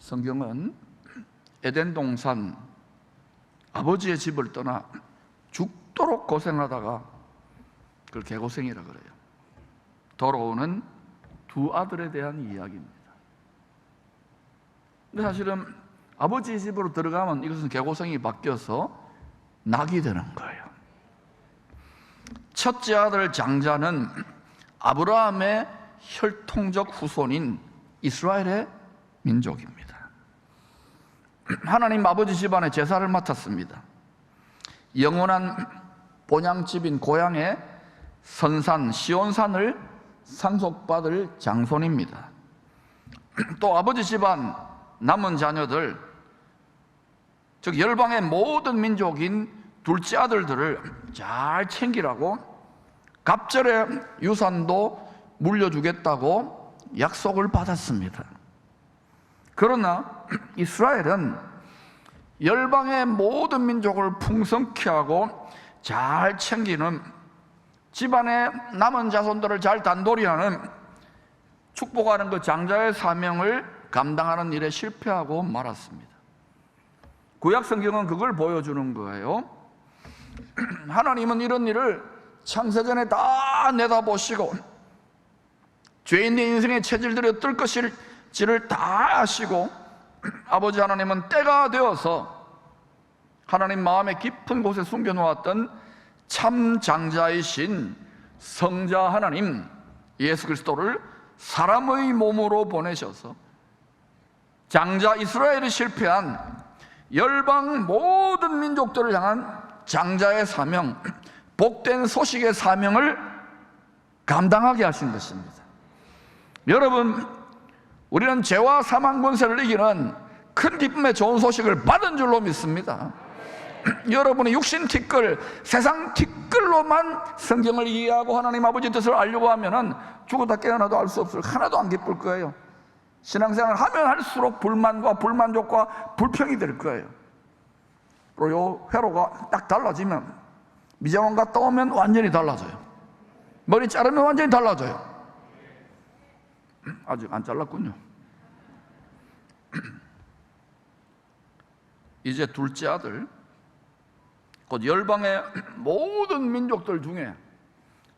성경은 에덴 동산 아버지의 집을 떠나 죽도록 고생하다가 그걸 개고생이라 그래요. 돌아오는 두 아들에 대한 이야기입니다. 근데 사실은 아버지의 집으로 들어가면 이것은 개고생이 바뀌어서 낙이 되는 거예요. 첫째 아들 장자는 아브라함의 혈통적 후손인 이스라엘의 민족입니다. 하나님 아버지 집안의 제사를 맡았습니다. 영원한 본향집인 고향의 선산 시온산을 상속받을 장손입니다. 또 아버지 집안 남은 자녀들, 즉 열방의 모든 민족인 둘째 아들들을 잘 챙기라고 갑절의 유산도 물려주겠다고 약속을 받았습니다. 그러나 이스라엘은 열방의 모든 민족을 풍성케 하고 잘 챙기는, 집안의 남은 자손들을 잘 단돌이하는, 축복하는 그 장자의 사명을 감당하는 일에 실패하고 말았습니다. 구약 성경은 그걸 보여주는 거예요. 하나님은 이런 일을 창세전에 다 내다보시고 죄인의 인생의 체질들이 어떨 것일지를 다 아시고, 아버지 하나님은 때가 되어서 하나님 마음의 깊은 곳에 숨겨놓았던 참 장자이신 성자 하나님 예수 그리스도를 사람의 몸으로 보내셔서 장자 이스라엘이 실패한 열방 모든 민족들을 향한 장자의 사명, 복된 소식의 사명을 감당하게 하신 것입니다. 여러분, 우리는 죄와 사망 권세를 이기는 큰 기쁨의 좋은 소식을 받은 줄로 믿습니다. 여러분의 육신 티끌, 세상 티끌로만 성경을 이해하고 하나님 아버지 뜻을 알려고 하면은 죽어다 깨어나도 알 수 없을, 하나도 안 기쁠 거예요. 신앙생활을 하면 할수록 불만과 불만족과 불평이 될 거예요. 그리고 요 회로가 딱 달라지면, 미장원 갔다 오면 완전히 달라져요. 머리 자르면 완전히 달라져요. 아직 안 잘랐군요. 이제 둘째 아들, 곧 열방의 모든 민족들 중에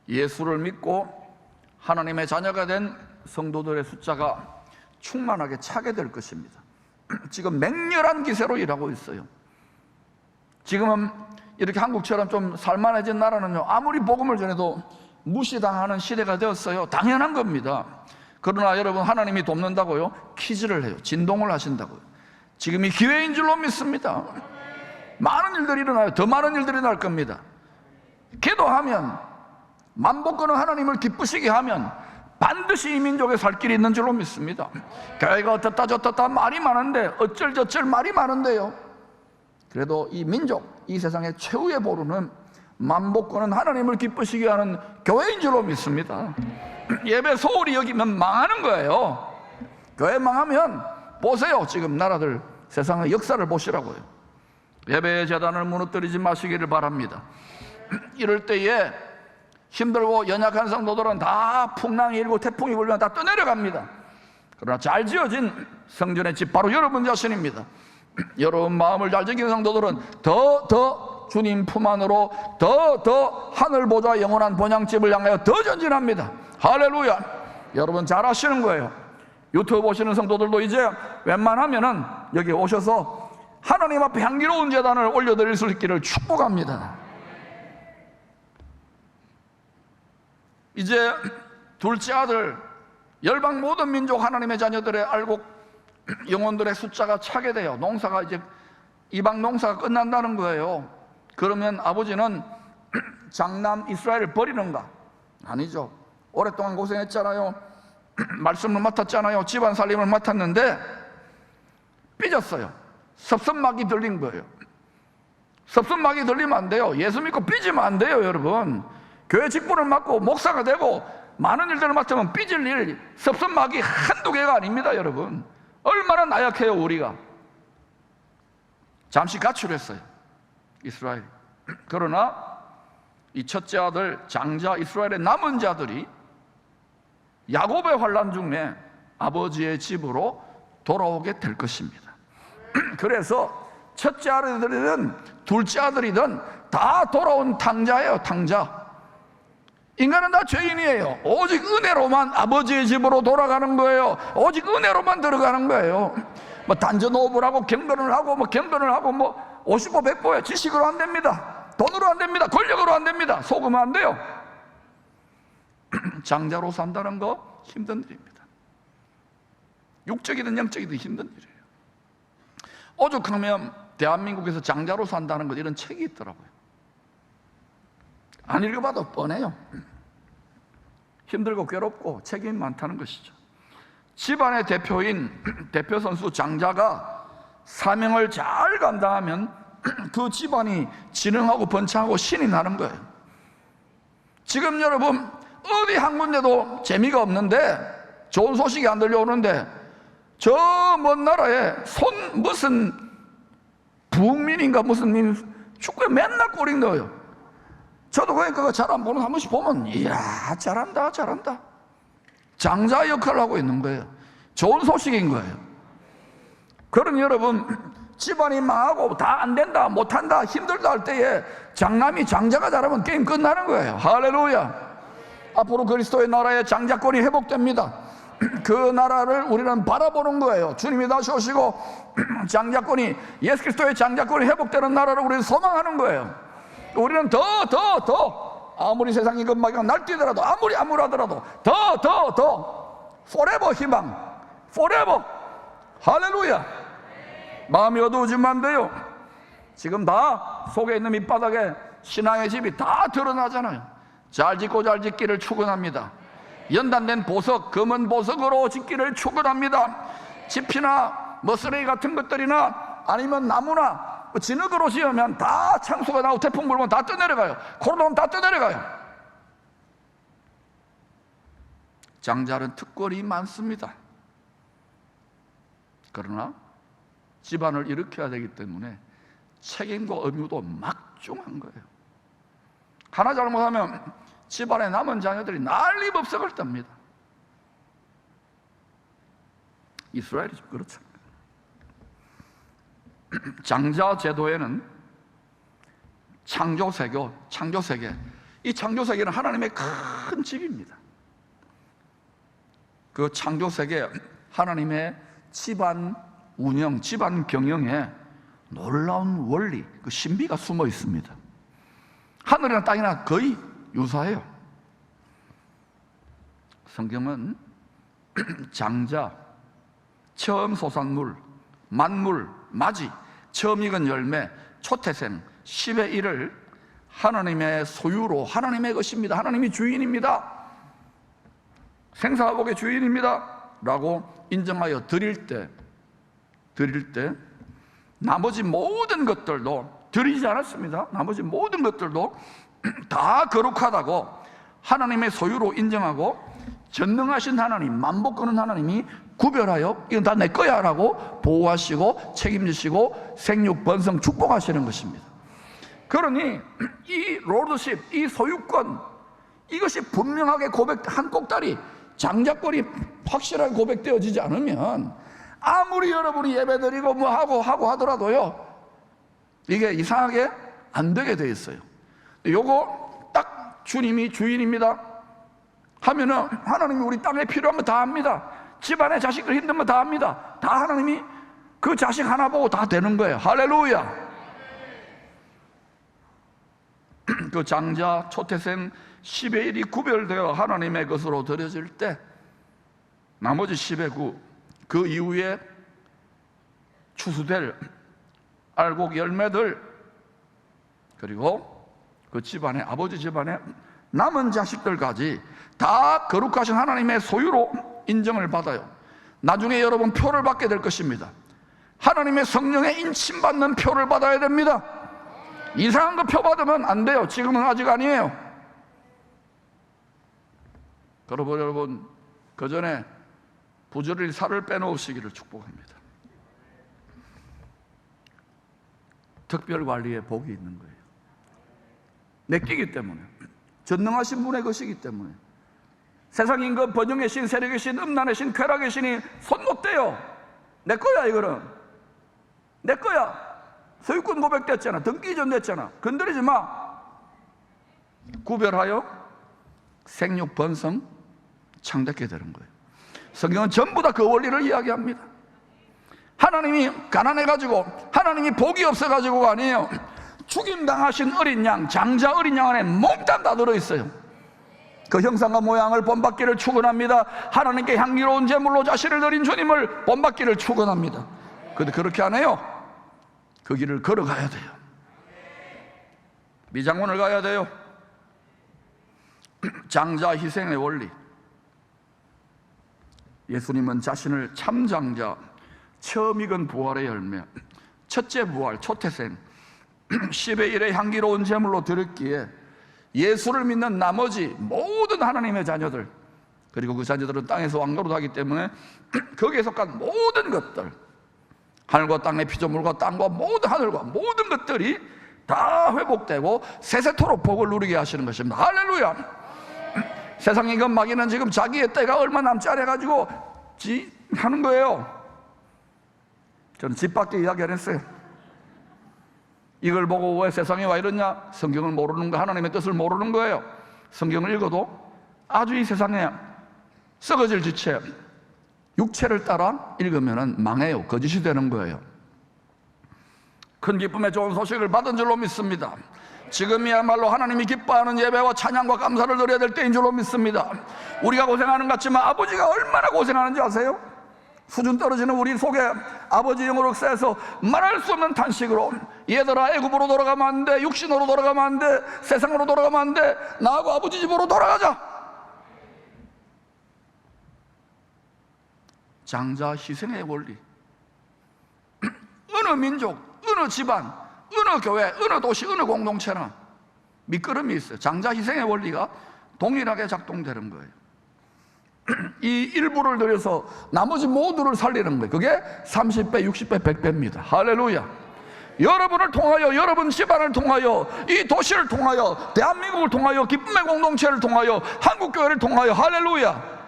예수를 믿고 하나님의 자녀가 된 성도들의 숫자가 충만하게 차게 될 것입니다. 지금 맹렬한 기세로 일하고 있어요. 지금은 이렇게 한국처럼 좀 살만해진 나라는요, 아무리 복음을 전해도 무시당하는 시대가 되었어요. 당연한 겁니다. 그러나 여러분, 하나님이 돕는다고요? 키즈를 해요. 진동을 하신다고요. 지금이 기회인 줄로 믿습니다. 많은 일들이 일어나요. 더 많은 일들이 날 겁니다. 기도하면, 만복권은 하나님을 기쁘시게 하면 반드시 이 민족에 살 길이 있는 줄로 믿습니다. 교회가 어떻다 저떻다 말이 많은데, 어쩔저쩔 말이 많은데요, 그래도 이 민족, 이 세상의 최후의 보루는 만복권은 하나님을 기쁘시게 하는 교회인 줄로 믿습니다. 예배 소홀히 여기면 망하는 거예요. 교회 망하면 보세요. 지금 나라들, 세상의 역사를 보시라고요. 예배의 재단을 무너뜨리지 마시기를 바랍니다. 이럴 때에 힘들고 연약한 성도들은 다 풍랑이 일고 태풍이 불면 다 떠내려갑니다. 그러나 잘 지어진 성전의 집, 바로 여러분 자신입니다. 여러분 마음을 잘 지키는 성도들은 더 주님 품 안으로 더 하늘 보좌 영원한 본향집을 향하여 더 전진합니다. 할렐루야. 여러분 잘 아시는 거예요. 유튜브 보시는 성도들도 이제 웬만하면은 여기 오셔서 하나님 앞에 향기로운 제단을 올려드릴 수 있기를 축복합니다. 이제 둘째 아들, 열방 모든 민족 하나님의 자녀들의 알곡 영혼들의 숫자가 차게 돼요. 농사가 이제 이방 농사가 끝난다는 거예요. 그러면 아버지는 장남 이스라엘을 버리는가? 아니죠. 오랫동안 고생했잖아요. 말씀을 맡았잖아요. 집안 살림을 맡았는데 삐졌어요. 섭섭막이 들린 거예요. 섭섭막이 들리면 안 돼요. 예수 믿고 삐지면 안 돼요, 여러분. 교회 직분을 맡고 목사가 되고 많은 일들을 맡으면 삐질 일, 섭섭막이 한두 개가 아닙니다, 여러분. 얼마나 나약해요, 우리가. 잠시 가출했어요, 이스라엘. 그러나 이 첫째 아들 장자 이스라엘의 남은 자들이 야곱의 환난 중에 아버지의 집으로 돌아오게 될 것입니다. 그래서 첫째 아들이든 둘째 아들이든 다 돌아온 탕자예요. 탕자. 인간은 다 죄인이에요. 오직 은혜로만 아버지의 집으로 돌아가는 거예요. 오직 은혜로만 들어가는 거예요. 뭐 단전호흡을 하고 경건을 하고 뭐 경건을 하고 뭐 50보 100보야. 지식으로 안 됩니다. 돈으로 안 됩니다. 권력으로 안 됩니다. 속으면 안 돼요. 장자로 산다는 거 힘든 일입니다. 육적이든 영적이든 힘든 일이에요. 오죽하면 대한민국에서 장자로 산다는 것, 이런 책이 있더라고요. 안 읽어봐도 뻔해요. 힘들고 괴롭고 책임이 많다는 것이죠. 집안의 대표인 대표 선수 장자가 사명을 잘 감당하면 그 집안이 진흥하고 번창하고 신이 나는 거예요. 지금 여러분 어디 한 군데도 재미가 없는데, 좋은 소식이 안 들려오는데, 저 먼 나라에 무슨 북민인가 무슨 민 축구에 맨날 골이 넣어요. 저도 그거 잘 안 보는 한 번씩 보면 이야 잘한다 잘한다. 장자 역할을 하고 있는 거예요. 좋은 소식인 거예요. 그러니 여러분 집안이 망하고 다 안 된다 못한다 힘들다 할 때에 장남이 장자가 잘하면 게임 끝나는 거예요. 할렐루야. 앞으로 그리스도의 나라의 장자권이 회복됩니다. 그 나라를 우리는 바라보는 거예요. 주님이 다시 오시고 장자권이, 예수 그리스도의 장자권이 회복되는 나라를 우리는 소망하는 거예요. 우리는 더 아무리 세상이 금방이 날뛰더라도 아무리 암울하더라도 더 forever 희망, forever. 할렐루야. 마음이 어두워지면 안 돼요. 지금 다 속에 있는 밑바닥에 신앙의 집이 다 드러나잖아요. 잘 짓고 잘 짓기를 축원합니다. 연단된 보석, 검은 보석으로 짓기를 축원합니다. 지피나 뭐 쓰레기 같은 것들이나 아니면 나무나 진흙으로 지으면 다 창수가 나고 태풍 불면 다 떠내려가요. 코로나 오면 다 떠내려가요. 장자는 특권이 많습니다. 그러나 집안을 일으켜야 되기 때문에 책임과 의무도 막중한 거예요. 하나 잘못하면 집안에 남은 자녀들이 난리법석을 떱니다. 이스라엘이 좀 그렇잖아요. 장자 제도에는 창조세계, 이 창조세계는 하나님의 큰 집입니다. 그 창조세계 하나님의 집안 운영, 집안 경영에 놀라운 원리, 그 신비가 숨어 있습니다. 하늘이나 땅이나 거의 유사해요. 성경은 장자, 처음 소산물, 만물, 맞이, 처음 익은 열매, 초태생, 10의 1을 하나님의 소유로, 하나님의 것입니다. 하나님이 주인입니다. 생사화복의 주인입니다 라고 인정하여 드릴 때 나머지 모든 것들도 드리지 않았습니다. 나머지 모든 것들도 다 거룩하다고 하나님의 소유로 인정하고 전능하신 하나님, 만복하는 하나님이 구별하여 이건 다 내 거야 라고 보호하시고 책임지시고 생육, 번성, 축복하시는 것입니다. 그러니 이 로드십, 이 소유권, 이것이 분명하게 한 꼭다리 장자권이 확실하게 고백되어지지 않으면 아무리 여러분이 예배드리고 뭐 하고 하더라도요 이게 이상하게 안 되게 돼 있어요. 요거 딱 주님이 주인입니다 하면은 하나님이 우리 땅에 필요한 거 다 합니다. 집안에 자식들 힘든 거 다 합니다. 다 하나님이 그 자식 하나 보고 다 되는 거예요. 할렐루야. 그 장자, 초태생 10의 1이 구별되어 하나님의 것으로 드려질 때 나머지 10의 9, 그 이후에 추수될 알곡 열매들, 그리고 그 집안에, 아버지 집안에 남은 자식들까지 다 거룩하신 하나님의 소유로 인정을 받아요. 나중에 여러분 표를 받게 될 것입니다. 하나님의 성령의 인침받는 표를 받아야 됩니다. 이상한 거 표 받으면 안 돼요. 지금은 아직 아니에요. 여러분 그 전에 부지런히 살을 빼놓으시기를 축복합니다. 특별관리에 복이 있는 거예요. 내 끼기 때문에, 전능하신 분의 것이기 때문에. 세상 임금, 번영의 신, 세력의 신, 음란의 신, 쾌락의 신이 손 못 대요. 내 거야. 이거는 내 거야. 소유권 고백됐잖아. 등기 이전됐잖아. 건드리지 마. 구별하여 생육 번성 창대케 되는 거예요. 성경은 전부 다 그 원리를 이야기합니다. 하나님이 가난해가지고, 하나님이 복이 없어가지고가 아니에요. 죽임당하신 어린 양, 장자 어린 양 안에 몽땅 다 들어있어요. 그 형상과 모양을 본받기를 축원합니다. 하나님께 향기로운 제물로 자신을 드린 주님을 본받기를 축원합니다. 그런데 그렇게 안 해요. 그 길을 걸어가야 돼요. 미장원을 가야 돼요. 장자 희생의 원리. 예수님은 자신을 참장자, 처음 익은 부활의 열매, 첫째 부활, 초태생, 10의 1의 향기로운 제물로 드렸기에 예수를 믿는 나머지 모든 하나님의 자녀들, 그리고 그 자녀들은 땅에서 왕노릇하기 때문에 거기에 속한 모든 것들, 하늘과 땅의 피조물과 땅과 모든 하늘과 모든 것들이 다 회복되고 세세토록 복을 누리게 하시는 것입니다. 할렐루야. 세상의 그 마귀는 지금 자기의 때가 얼마 남지 않아 가지고 하는 거예요. 저는 집 밖에 이야기 안 했어요. 이걸 보고 왜 세상에 와 이러냐? 성경을 모르는 거, 하나님의 뜻을 모르는 거예요. 성경을 읽어도 아주 이 세상에 썩어질 지체, 육체를 따라 읽으면 망해요. 거짓이 되는 거예요. 큰 기쁨의 좋은 소식을 받은 줄로 믿습니다. 지금이야말로 하나님이 기뻐하는 예배와 찬양과 감사를 드려야 될 때인 줄로 믿습니다. 우리가 고생하는 것 같지만 아버지가 얼마나 고생하는지 아세요? 수준 떨어지는 우리 속에 아버지 영으로 쌓여서 말할 수 없는 탄식으로, 얘들아 애굽으로 돌아가면 안 돼, 육신으로 돌아가면 안 돼, 세상으로 돌아가면 안 돼, 나하고 아버지 집으로 돌아가자. 장자 희생의 원리. 어느 민족, 어느 집안, 어느 교회, 어느 도시, 어느 공동체나 밑거름이 있어요. 장자 희생의 원리가 동일하게 작동되는 거예요. 이 일부를 들여서 나머지 모두를 살리는 거예요. 그게 30배, 60배, 100배입니다. 할렐루야. 여러분을 통하여, 여러분 집안을 통하여, 이 도시를 통하여, 대한민국을 통하여, 기쁨의 공동체를 통하여, 한국교회를 통하여, 할렐루야.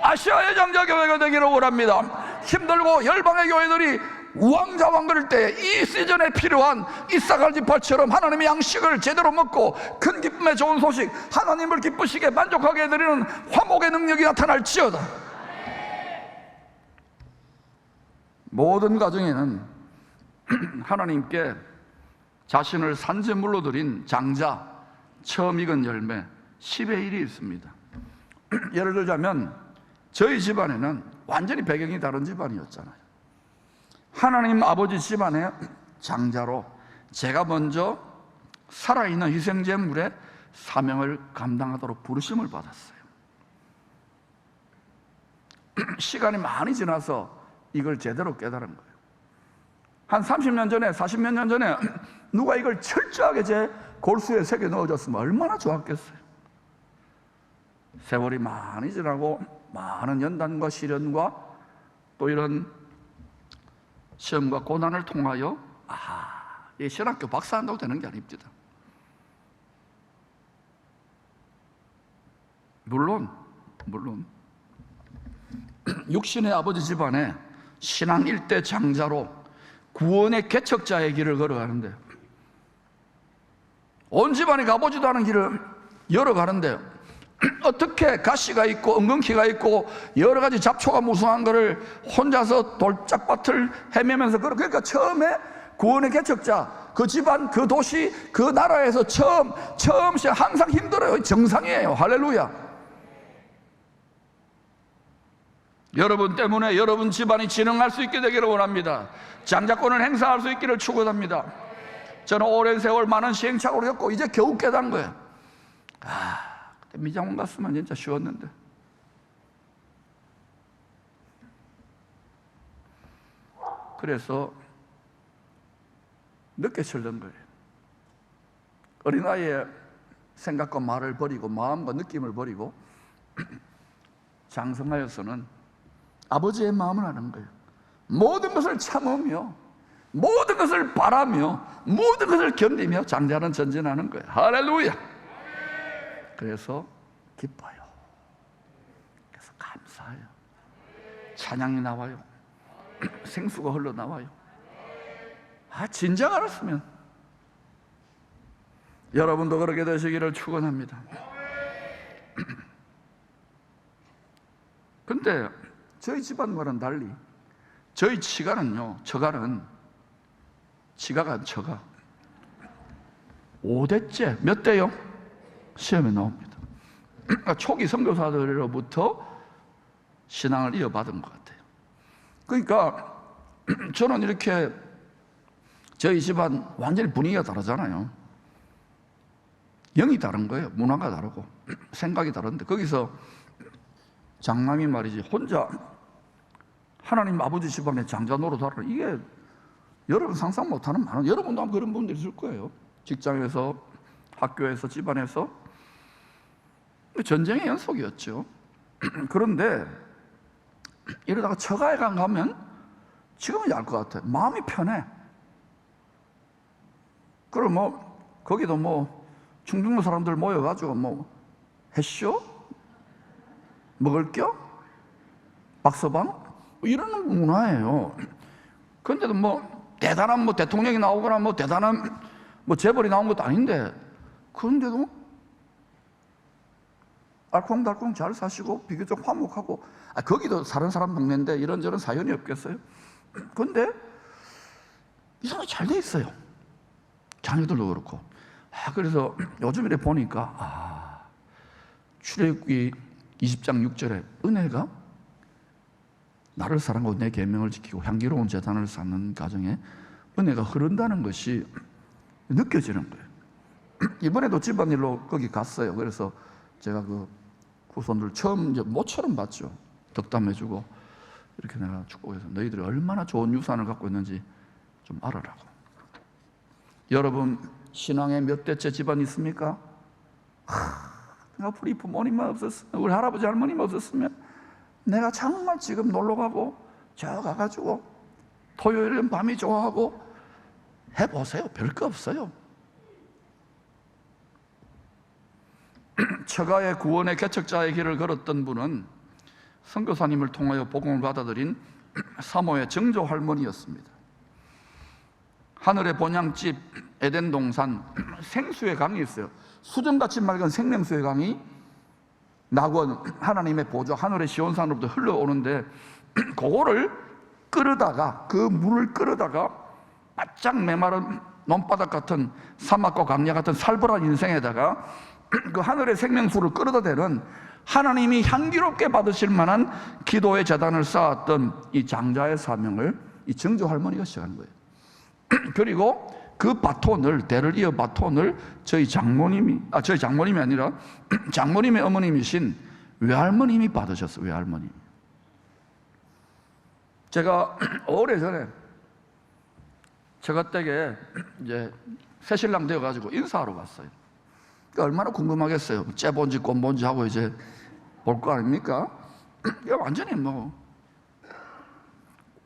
아시아의 장자교회가 되기를 원합니다. 힘들고 열방의 교회들이 우왕좌왕 그럴 때 이 시즌에 필요한 이사갈 지파처럼 하나님의 양식을 제대로 먹고 큰 기쁨의 좋은 소식, 하나님을 기쁘시게 만족하게 해드리는 화목의 능력이 나타날지어다. 모든 가정에는 하나님께 자신을 산재물로 드린 장자, 처음 익은 열매 10의 1이 있습니다. 예를 들자면 저희 집안에는 완전히 배경이 다른 집안이었잖아요. 하나님 아버지 집안의 장자로 제가 먼저 살아있는 희생제물의 사명을 감당하도록 부르심을 받았어요. 시간이 많이 지나서 이걸 제대로 깨달은 거예요. 한 30년 전에, 40몇 년 전에 누가 이걸 철저하게 제 골수에 새겨 넣어줬으면 얼마나 좋았겠어요. 세월이 많이 지나고 많은 연단과 시련과 또 이런 시험과 고난을 통하여 이 신학교 박사한다고 되는 게 아닙니다. 물론 육신의 아버지 집안에 신앙 일대 장자로 구원의 개척자의 길을 걸어가는데, 온 집안이 가보지도 않은 길을 열어가는데 어떻게 가시가 있고 엉겅퀴가 있고 여러 가지 잡초가 무성한 것을 혼자서 돌짝밭을 헤매면서, 그러니까 처음에 구원의 개척자, 그 집안, 그 도시, 그 나라에서 처음 항상 힘들어요. 정상이에요. 할렐루야. 여러분 때문에 여러분 집안이 진흥할 수 있게 되기를 원합니다. 장자권을 행사할 수 있기를 축원합니다. 저는 오랜 세월 많은 시행착오를 겪고 이제 겨우 깨달은 거예요. 미장원 갔으면 진짜 쉬웠는데. 그래서 늦게 철든 거예요. 어린아이의 생각과 말을 버리고 마음과 느낌을 버리고 장성하여서는 아버지의 마음을 아는 거예요. 모든 것을 참으며 모든 것을 바라며 모든 것을 견디며 장자는 전진하는 거예요. 할렐루야. 그래서 기뻐요. 그래서 감사해요. 찬양이 나와요. 생수가 흘러나와요. 진작 알았으면. 여러분도 그렇게 되시기를 축원합니다. 근데 저희 집안과는 달리 저희 처가는 5대째 몇 대요? 시험에 나옵니다. 초기 선교사들로부터 신앙을 이어받은 것 같아요. 그러니까 저는 이렇게 저희 집안 완전히 분위기가 다르잖아요. 영이 다른 거예요. 문화가 다르고 생각이 다른데 거기서 장남이 말이지 혼자 하나님 아버지 집안에 장자 노릇하라. 이게 여러분 상상 못하는 많은, 여러분도 아마 그런 분들이 있을 거예요. 직장에서, 학교에서, 집안에서. 전쟁의 연속이었죠. 그런데 이러다가 처가에 가면 지금은 알 것 같아요. 마음이 편해. 그럼 거기도 충북도 사람들 모여가지고 해쇼? 먹을 겨? 박서방? 이런 문화예요. 그런데도 대단한 대통령이 나오거나 대단한 재벌이 나온 것도 아닌데, 그런데도 알콩달콩 잘 사시고 비교적 화목하고, 거기도 사는 사람 동네인데 이런저런 사연이 없겠어요? 그런데 이상하게 잘 돼 있어요. 자녀들도 그렇고. 그래서 요즘 이렇게 보니까 출애굽기 20장 6절에 은혜가 나를 사랑하고 내 계명을 지키고 향기로운 제단을 쌓는 가정에 은혜가 흐른다는 것이 느껴지는 거예요. 이번에도 집안일로 거기 갔어요. 그래서 제가 그 후손들 처음 모처럼 봤죠. 덕담해주고 이렇게 내가 축복해서 너희들이 얼마나 좋은 유산을 갖고 있는지 좀 알아라고. 여러분 신앙에 몇 대째 집안이 있습니까? 우리 부모님만 없었으면, 우리 할아버지 할머니만 없었으면 내가 정말 지금 놀러가고 저 가가지고 토요일은 밤이 좋아하고 해보세요. 별거 없어요. 처가의 구원의 개척자의 길을 걸었던 분은 선교사님을 통하여 복음을 받아들인 사모의 정조 할머니였습니다. 하늘의 본향집 에덴 동산 생수의 강이 있어요. 수정같이 맑은 생명수의 강이 낙원, 하나님의 보좌, 하늘의 시온산으로부터 흘러오는데 그거를 끌어다가, 그 물을 끌어다가 바짝 메마른 논바닥 같은 사막과 광야 같은 살벌한 인생에다가 그 하늘의 생명수를 끌어다 대는, 하나님이 향기롭게 받으실 만한 기도의 재단을 쌓았던 이 장자의 사명을 이 정조 할머니가 시작한 거예요. 그리고 그 바톤을, 대를 이어 바톤을 저희 장모님이 아니라 장모님의 어머님이신 외할머님이 받으셨어요. 외할머님. 제가 오래전에 제가 댁에 이제 새신랑 되어가지고 인사하러 갔어요. 그러니까 얼마나 궁금하겠어요. 째본지 꼰본지 하고 이제 볼 거 아닙니까? 완전히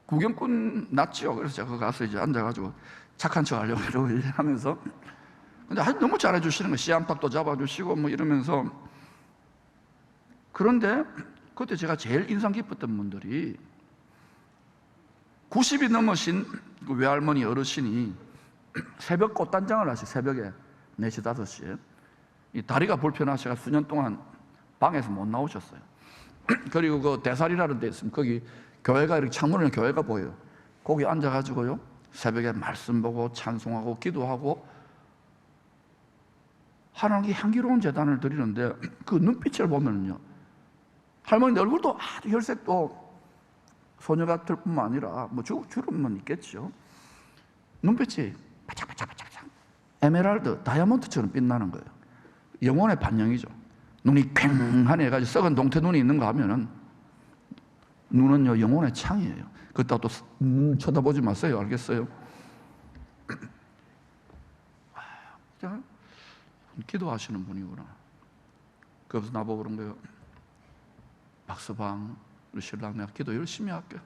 구경꾼 났죠. 그래서 제가 가서 이제 앉아가지고 착한 척 하려고 하면서, 근데 너무 잘해주시는 거예요. 씨암탉도 잡아주시고 이러면서. 그런데 그때 제가 제일 인상 깊었던 분들이 90이 넘으신 그 외할머니 어르신이 새벽 꽃단장을 하시, 새벽에 4시 5시에 이 다리가 불편하셔서 수년 동안 방에서 못 나오셨어요. 그리고 그 대살이라는 데 있으면 거기 교회가, 이렇게 창문에 교회가 보여요. 거기 앉아가지고요 새벽에 말씀 보고 찬송하고 기도하고 하나님께 향기로운 제단을 드리는데 그 눈빛을 보면요, 할머니 얼굴도 아주 혈색도 소녀 같을 뿐만 아니라 주름은 있겠죠. 눈빛이 바짝바짝바짝 에메랄드, 다이아몬드처럼 빛나는 거예요. 영혼의 반영이죠. 눈이 퀭하니 해가지고 썩은 동태 눈이 있는가 하면은 눈은요 영혼의 창이에요. 그렇다고 또 쳐다보지 마세요. 알겠어요? 기도하시는 분이구나. 그래서 나보고 그런 거예요. 박서방, 우리 신랑 내가 기도 열심히 할게.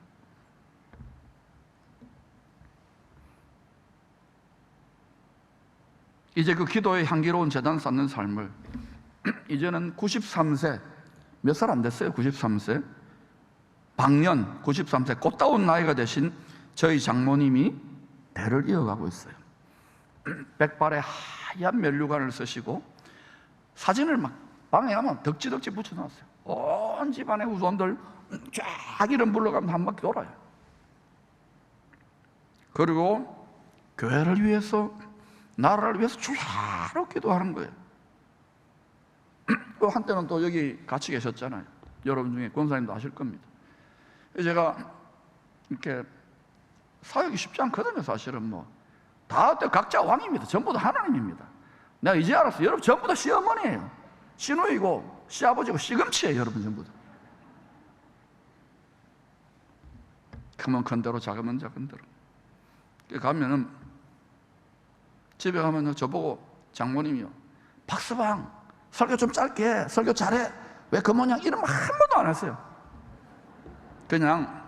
이제 그 기도의 향기로운 제단 쌓는 삶을 이제는 93세, 몇 살 안 됐어요. 93세 방년 93세 꽃다운 나이가 되신 저희 장모님이 대를 이어가고 있어요. 백발에 하얀 면류관을 쓰시고 사진을 막 방에 가면 덕지덕지 붙여놨어요. 온 집안의 후손들 쫙 이름 불러가면 한 바퀴 돌아요. 그리고 교회를 위해서, 나라를 위해서 주야로 기도하는 거예요. 한때는 또 여기 같이 계셨잖아요. 여러분 중에 권사님도 아실 겁니다. 제가 이렇게 사역이 쉽지 않거든요. 사실은 다 각자 왕입니다. 전부 다 하나님입니다. 내가 이제 알았어요. 여러분 전부 다 시어머니예요. 시누이고 시아버지고 시금치예요. 여러분 전부 다. 크면 큰 대로, 작으면 작은 대로. 가면은 집에 가면 저보고 장모님이요, 박서방 설교 좀 짧게 해. 설교 잘해. 왜 그 모양 이름 한 번도 안 했어요. 그냥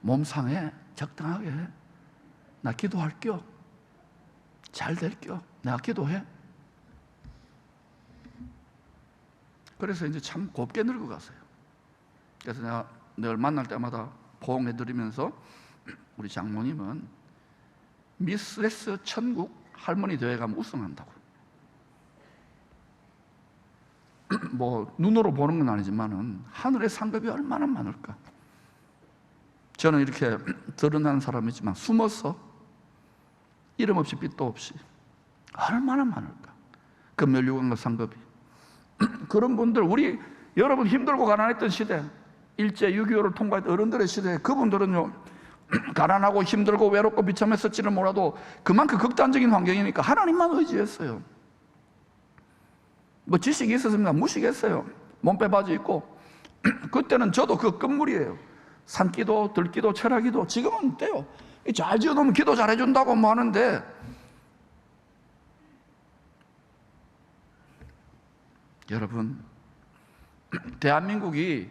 몸 상해 적당하게 해. 나 기도할게요. 잘 될게요. 내가 기도해. 그래서 이제 참 곱게 늙어갔어요. 그래서 내가 늘 만날 때마다 포옹해드리면서 우리 장모님은 미스레스 천국 할머니 대회 가면 우승한다고. 눈으로 보는 건 아니지만은 하늘의 상급이 얼마나 많을까. 저는 이렇게 드러나는 사람이지만 숨어서 이름 없이 빛도 없이 얼마나 많을까. 그 면류관과 상급이. 그런 분들, 여러분 힘들고 가난했던 시대, 일제 6.25를 통과했던 어른들의 시대에 그분들은요, 가난하고 힘들고 외롭고 비참했을지는 몰라도 그만큼 극단적인 환경이니까 하나님만 의지했어요. 지식이 있었습니다. 무식했어요. 몸빼 바지 입고. 그때는 저도 그 끝물이에요. 산기도, 들기도, 철학기도. 지금은 어때요? 잘 지어놓으면 기도 잘해준다고 하는데, 여러분, 대한민국이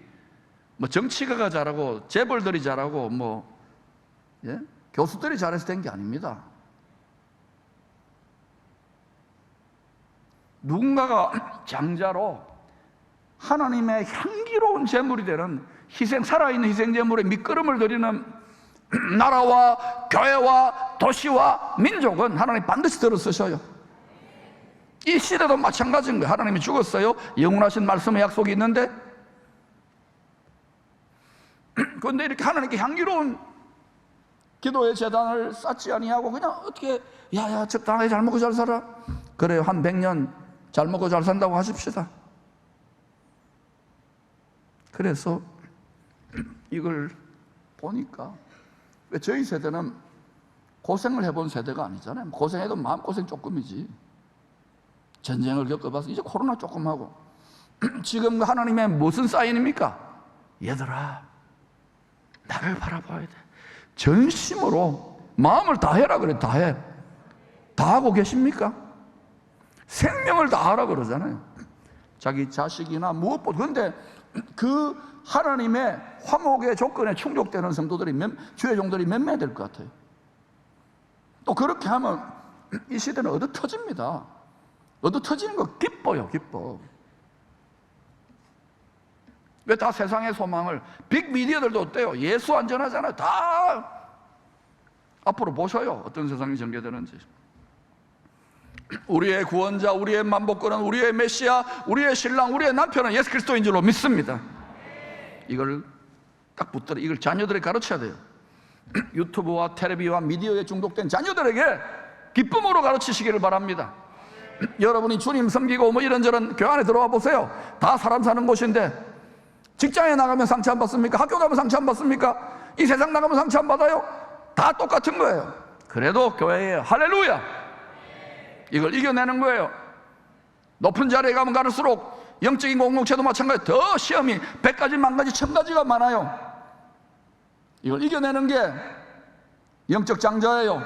정치가가 잘하고 재벌들이 잘하고 교수들이 잘해서 된 게 아닙니다. 누군가가 장자로 하나님의 향기로운 제물이 되는 살아있는 희생제물의 밑거름을 드리는 나라와 교회와 도시와 민족은 하나님 반드시 들어 쓰셔요. 이 시대도 마찬가지인 거예요. 하나님이 죽었어요. 영원하신 말씀의 약속이 있는데, 그런데 이렇게 하나님께 향기로운 기도의 재단을 쌓지 아니하고 그냥 어떻게 야야 적당하게 잘 먹고 잘 살아. 그래요. 한 100년 잘 먹고 잘 산다고 하십시다. 그래서 이걸 보니까, 왜 저희 세대는 고생을 해본 세대가 아니잖아요. 고생해도 마음고생 조금이지. 전쟁을 겪어봐서 이제 코로나 조금 하고, 지금 하나님의 무슨 사인입니까? 얘들아, 나를 바라봐야 돼. 전심으로 마음을 다해라 그래. 다해. 다 하고 계십니까? 생명을 다하라 그러잖아요. 자기 자식이나 무엇보다. 그런데 그 하나님의 화목의 조건에 충족되는 성도들이 주의 종들이 몇 명 될 것 같아요. 또 그렇게 하면 이 시대는 얻어 터집니다. 얻어 터지는 거 기뻐요. 기뻐. 왜 다 세상의 소망을, 빅미디어들도 어때요? 예수 안전하잖아요. 다 앞으로 보셔요. 어떤 세상이 전개되는지. 우리의 구원자, 우리의 만복권은, 우리의 메시아, 우리의 신랑, 우리의 남편은 예수 그리스도인 줄로 믿습니다. 이걸 딱 붙들어. 이걸 자녀들에게 가르쳐야 돼요. 유튜브와 텔레비와 미디어에 중독된 자녀들에게 기쁨으로 가르치시기를 바랍니다. 여러분이 주님 섬기고 이런저런 교회 안에 들어와 보세요. 다 사람 사는 곳인데, 직장에 나가면 상처 안 받습니까? 학교 가면 상처 안 받습니까? 이 세상 나가면 상처 안 받아요? 다 똑같은 거예요. 그래도 교회에 할렐루야! 이걸 이겨내는 거예요. 높은 자리에 가면 갈수록 영적인 공동체도 마찬가지. 더 시험이 100가지, 10,000가지, 1000가지가 많아요. 이걸 이겨내는 게 영적 장자예요.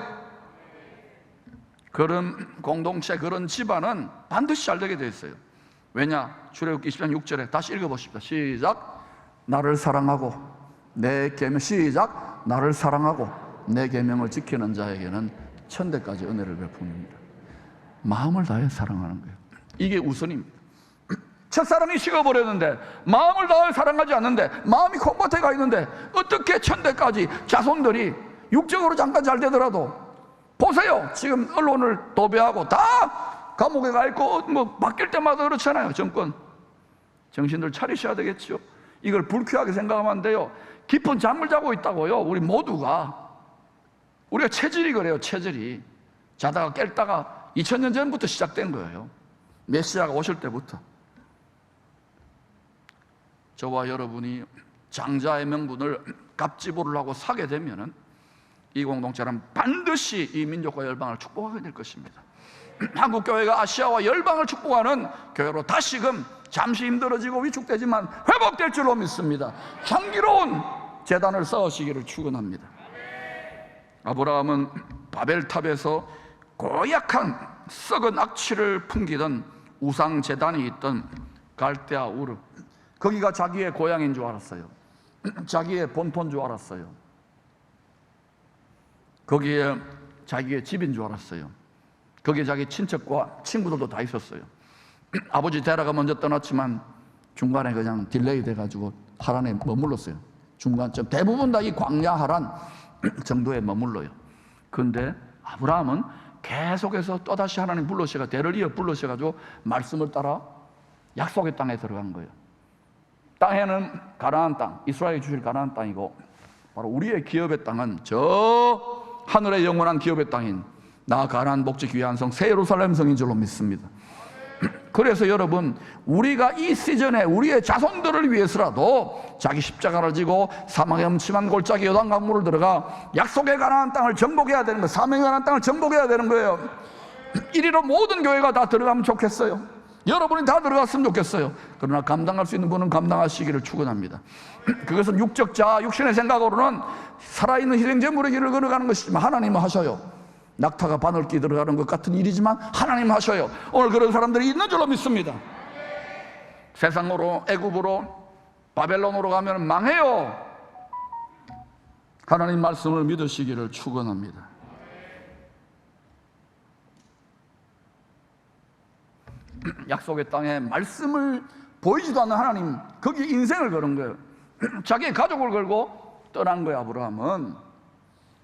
그런 공동체, 그런 집안은 반드시 잘 되게 되어 있어요. 왜냐? 출애굽기 20장 6절에 다시 읽어보십시다. 시작. 나를 사랑하고 내 계명. 시작. 나를 사랑하고 내 계명을 지키는 자에게는 천대까지 은혜를 베풉니다. 마음을 다해 사랑하는 거예요. 이게 우선입니다. 첫사랑이 식어버렸는데, 마음을 다해 사랑하지 않는데, 마음이 콩밭에 가 있는데 어떻게 천대까지 자손들이 육적으로 잠깐 잘 되더라도, 보세요, 지금 언론을 도배하고 다 감옥에 가 있고 뭐 바뀔 때마다 그렇잖아요. 정권 정신들 차리셔야 되겠죠. 이걸 불쾌하게 생각하면 안 돼요. 깊은 잠을 자고 있다고요. 우리 모두가. 우리가 체질이 그래요. 체질이 자다가 깰다가 2000년 전부터 시작된 거예요. 메시아가 오실 때부터. 저와 여러분이 장자의 명분을 갑지보를 하고 사게 되면은 이 공동체는 반드시 이 민족과 열방을 축복하게 될 것입니다. 한국 교회가 아시아와 열방을 축복하는 교회로 다시금 잠시 힘들어지고 위축되지만 회복될 줄로 믿습니다. 향기로운 제단을 쌓으시기를 축원합니다. 아브라함은 바벨탑에서 고약한 썩은 악취를 풍기던 우상 제단이 있던 갈대아 우르, 거기가 자기의 고향인 줄 알았어요. 자기의 본토인 줄 알았어요. 거기에 자기의 집인 줄 알았어요. 거기에 자기 친척과 친구들도 다 있었어요. 아버지 데라가 먼저 떠났지만 중간에 그냥 딜레이 돼가지고 하란에 머물렀어요. 중간쯤 대부분 다 이 광야 하란 정도에 머물러요. 그런데 아브라함은 계속해서 또다시 하나님 불러셔가 대를 이어 불러셔가지고 말씀을 따라 약속의 땅에 들어간 거예요. 땅에는 가나안 땅, 이스라엘이 주실 가나안 땅이고, 바로 우리의 기업의 땅은 저 하늘의 영원한 기업의 땅인 나 가나안 복지 귀한 성 새 예루살렘 성인 줄로 믿습니다. 그래서 여러분, 우리가 이 시즌에 우리의 자손들을 위해서라도 자기 십자가를 지고 사망의 음침한 골짜기 요단 강물을 들어가 약속의 가나안 땅을 정복해야 되는 거예요. 사명의 가나안 땅을 정복해야 되는 거예요. 이리로 모든 교회가 다 들어가면 좋겠어요. 여러분이 다 들어갔으면 좋겠어요. 그러나 감당할 수 있는 분은 감당하시기를 축원합니다. 그것은 육적 자아, 육신의 생각으로는 살아있는 희생제물의 길을 걸어가는 것이지만 하나님은 하셔요. 낙타가 바늘기 들어가는 것 같은 일이지만 하나님 하셔요. 오늘 그런 사람들이 있는 줄로 믿습니다. 세상으로, 애굽으로, 바벨론으로 가면 망해요. 하나님 말씀을 믿으시기를 축원합니다. 약속의 땅에 말씀을 보이지도 않는 하나님, 거기에 인생을 걸은 거예요. 자기의 가족을 걸고 떠난 거예요. 아브라함은.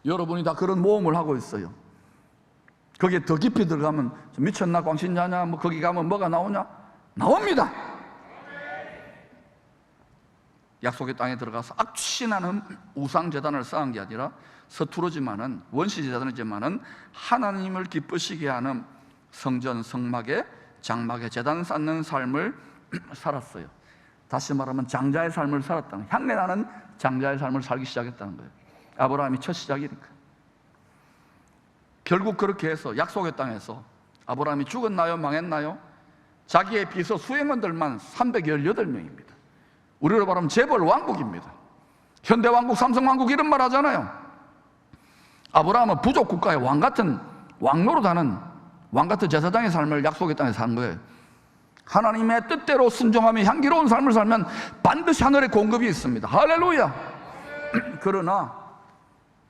여러분이 다 그런 모험을 하고 있어요. 거기에 더 깊이 들어가면 미쳤나 광신자냐, 뭐 거기 가면 뭐가 나오냐? 나옵니다. 약속의 땅에 들어가서 악취나는 우상제단을 쌓은 게 아니라 서투르지만은 원시제단이지만은 하나님을 기쁘시게 하는 성전 성막에 장막에 제단 쌓는 삶을 살았어요. 다시 말하면 장자의 삶을 살았다는, 향내나는 장자의 삶을 살기 시작했다는 거예요. 아브라함이 첫 시작이니까. 결국 그렇게 해서 약속의 땅에서 아브라함이 죽었나요? 망했나요? 자기의 비서 수행원들만 318명입니다. 우리로 말하면 재벌 왕국입니다. 현대왕국, 삼성왕국 이런 말 하잖아요. 아브라함은 부족 국가의 왕같은 왕노릇하는 왕같은 제사장의 삶을 약속의 땅에 산 거예요. 하나님의 뜻대로 순종하며 향기로운 삶을 살면 반드시 하늘의 공급이 있습니다. 할렐루야. 그러나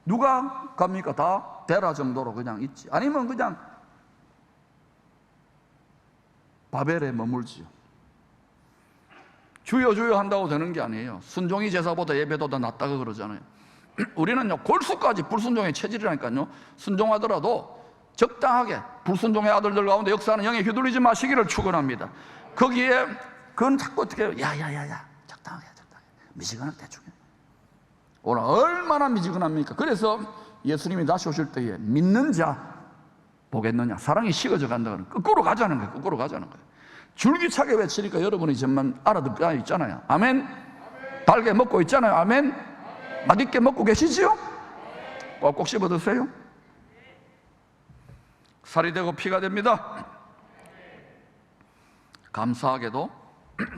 누가 갑니까? 다 데라 정도로 그냥 있지. 아니면 그냥 바벨에 머물지요. 주여 주여 한다고 되는 게 아니에요. 순종이 제사보다 예배도 더 낫다고 그러잖아요. 우리는요, 골수까지 불순종의 체질이라니까요. 순종하더라도 적당하게 불순종의 아들들 가운데 역사하는 영에 휘둘리지 마시기를 축원합니다. 거기에 그건 자꾸 어떻게 해요? 야야야야, 적당하게 미지근하게 대충 해. 오늘 얼마나 미지근합니까? 그래서 예수님이 다시 오실 때에 믿는 자 보겠느냐, 사랑이 식어져 간다는, 거꾸로 가자는 거예요. 거꾸로 가자는 거예요. 줄기차게 외치니까 여러분이 정말 알아듣고 있잖아요. 아멘. 달게 먹고 있잖아요. 아멘. 맛있게 먹고 계시지요? 꼭꼭 씹어 드세요. 살이 되고 피가 됩니다. 감사하게도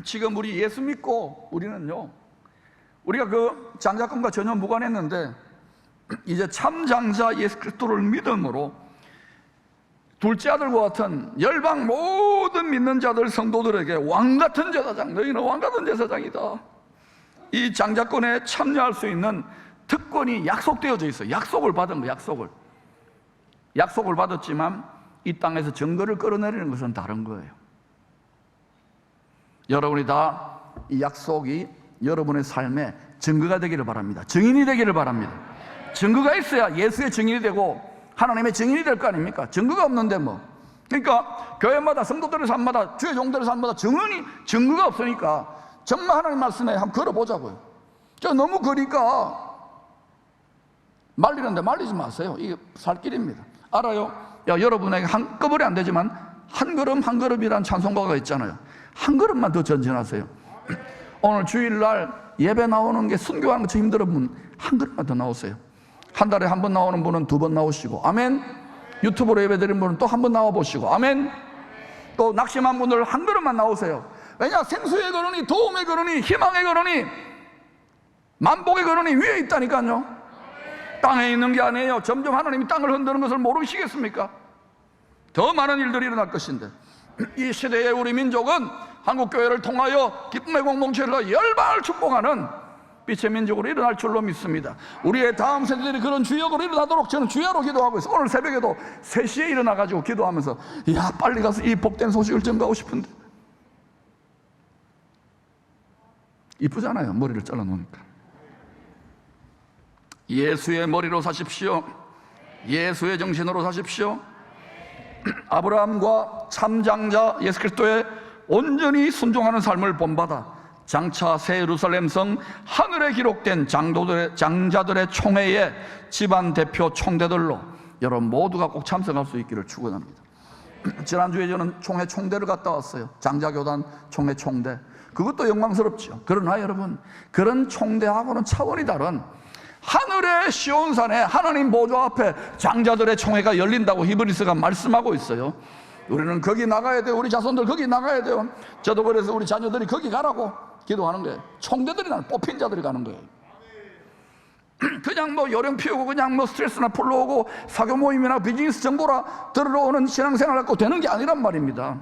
지금 우리 예수 믿고 우리는요, 우리가 그 장자권과 전혀 무관했는데 이제 참 장자 예수 그리스도를 믿음으로 둘째 아들과 같은 열방 모든 믿는 자들 성도들에게 왕같은 제사장, 너희는 왕같은 제사장이다, 이 장자권에 참여할 수 있는 특권이 약속되어져 있어요. 약속을 받은 거예요. 약속을 받았지만 이 땅에서 증거를 끌어내리는 것은 다른 거예요. 여러분이 다 이 약속이 여러분의 삶에 증거가 되기를 바랍니다. 증인이 되기를 바랍니다. 증거가 있어야 예수의 증인이 되고 하나님의 증인이 될 거 아닙니까? 증거가 없는데 뭐. 그러니까 교회마다, 성도들의 삶마다, 주의 종들의 삶마다 증거가 없으니까 정말 하나님 말씀에 한번 걸어보자고요. 저 너무 거리가 말리는데 말리지 마세요. 이게 살 길입니다. 알아요? 여러분에게 한꺼번에 안 되지만 한 걸음 한 걸음이란 찬송가가 있잖아요. 한 걸음만 더 전진하세요. 오늘 주일날 예배 나오는 게 순교하는 것이 힘들은 분 한 걸음만 더 나오세요. 한 달에 한 번 나오는 분은 2번 나오시고, 아멘. 유튜브로 예배 드리는 분은 또 한 번 나와 보시고, 아멘. 또 낙심한 분들 한 걸음만 나오세요. 왜냐? 생수의 근원이, 도움의 근원이, 희망의 근원이, 만복의 근원이 위에 있다니까요. 땅에 있는 게 아니에요. 점점 하나님이 땅을 흔드는 것을 모르시겠습니까? 더 많은 일들이 일어날 것인데, 이 시대의 우리 민족은 한국교회를 통하여 기쁨의 공동체로 열방을 축복하는 빛의 민족으로 일어날 줄로 믿습니다. 우리의 다음 세대들이 그런 주역으로 일어나도록 저는 주야로 기도하고 있어요. 오늘 새벽에도 3시에 일어나가지고 기도하면서, 야, 빨리 가서 이 복된 소식을 전가하고 싶은데. 이쁘잖아요, 머리를 잘라놓으니까. 예수의 머리로 사십시오. 예수의 정신으로 사십시오. 아브라함과 참장자 예수 그리스도의 온전히 순종하는 삶을 본받아 장차 새 예루살렘 성 하늘에 기록된 장자들의 총회의 집안 대표 총대들로 여러분 모두가 꼭 참석할 수 있기를 축원합니다. 지난주에 저는 총회 총대를 갔다 왔어요. 장자교단 총회 총대. 그것도 영광스럽죠. 그러나 여러분, 그런 총대하고는 차원이 다른 하늘의 시온산에 하나님 보좌 앞에 장자들의 총회가 열린다고 히브리서가 말씀하고 있어요. 우리는 거기 나가야 돼요. 우리 자손들 거기 나가야 돼요. 저도 그래서 우리 자녀들이 거기 가라고 기도하는 거예요. 총대들이 나는 뽑힌 자들이 가는 거예요. 그냥 뭐 요령 피우고 그냥 뭐 스트레스나 풀러 오고 사교 모임이나 비즈니스 정보라 들으러 오는 신앙생활 갖고 되는 게 아니란 말입니다.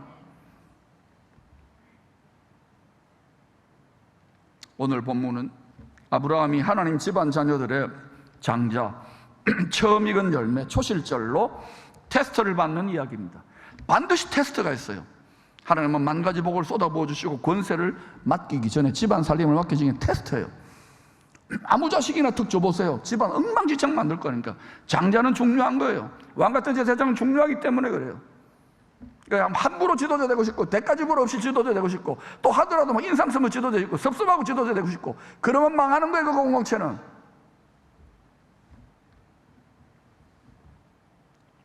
오늘 본문은 아브라함이 하나님 집안 자녀들의 장자, 처음 익은 열매, 초실절로 테스트를 받는 이야기입니다. 반드시 테스트가 있어요. 하나님은 만 가지 복을 쏟아부어 주시고 권세를 맡기기 전에 집안 살림을 맡기기 전에 테스트예요. 아무 자식이나 툭 줘보세요. 집안 엉망진창 만들 거니까. 장자는 중요한 거예요. 왕 같은 제사장은 중요하기 때문에 그래요. 그러니까 함부로 지도자 되고 싶고 대가지불 없이 지도자 되고 싶고 또 하더라도 막 인상 쓰면 지도자 되고 싶고 섭섭하고 지도자 되고 싶고 그러면 망하는 거예요. 그 공동체는.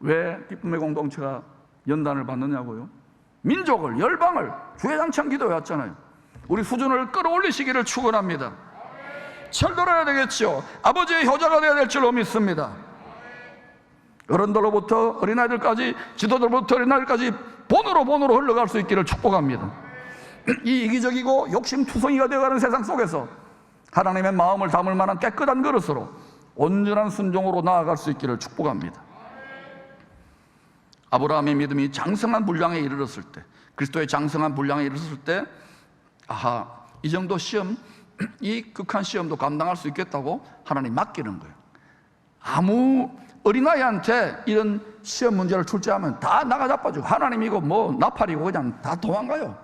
왜 기쁨의 공동체가 연단을 받느냐고요? 민족을, 열방을 주의 장창 기도해 왔잖아요. 우리 수준을 끌어올리시기를 축원합니다. 철들어야 되겠죠. 아버지의 효자가 되어야 될 줄로 믿습니다. 어른들로부터 어린아이들까지, 지도들로부터 어린아이들까지 본으로 흘러갈 수 있기를 축복합니다. 이 이기적이고 욕심투성이가 되어가는 세상 속에서 하나님의 마음을 담을 만한 깨끗한 그릇으로 온전한 순종으로 나아갈 수 있기를 축복합니다. 아브라함의 믿음이 장성한 분량에 이르렀을 때, 그리스도의 장성한 분량에 이르렀을 때, 아하, 이 정도 시험, 이 극한 시험도 감당할 수 있겠다고 하나님 맡기는 거예요. 아무 어린아이한테 이런 시험 문제를 출제하면 다 나가 자빠지고 하나님이고 뭐 나팔이고 그냥 다 도망가요.